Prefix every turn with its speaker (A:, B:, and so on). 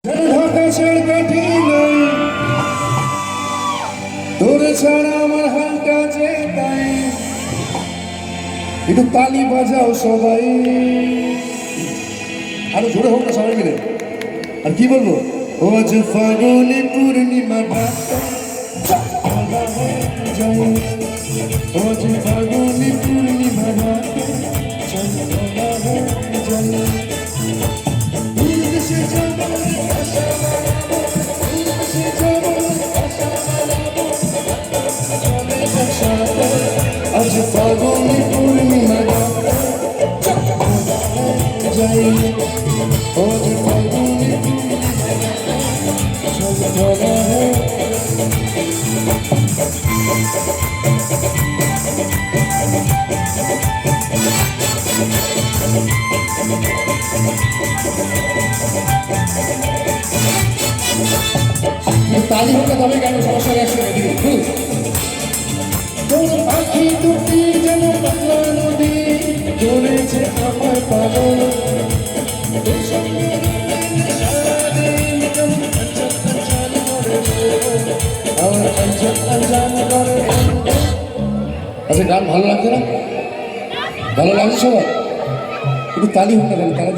A: ঢাকা ছেড় কাঠি নাই তোরে ছাড়া আমার হালটা যে তাই একটু তালি বাজাও সবাই আরো জোরে হোক না সবাই মিলে আর কি বলবো ও আজ ফাগুনি পূর্ণিমা ও আজ ফাগুনি পূর্ণিমা আজ ফাগুনি পূর্ণিমা যাই ও যে ফাগুনি তালি হোক তবে কেন সমস্যা একসাথে পাখি দুটি যেন পাতলা নদী চলেছে আমার পাগল আচ্ছা গান ভালো লাগছে না ভালো লাগছে সবার একটু তালি হোক না কেন তারা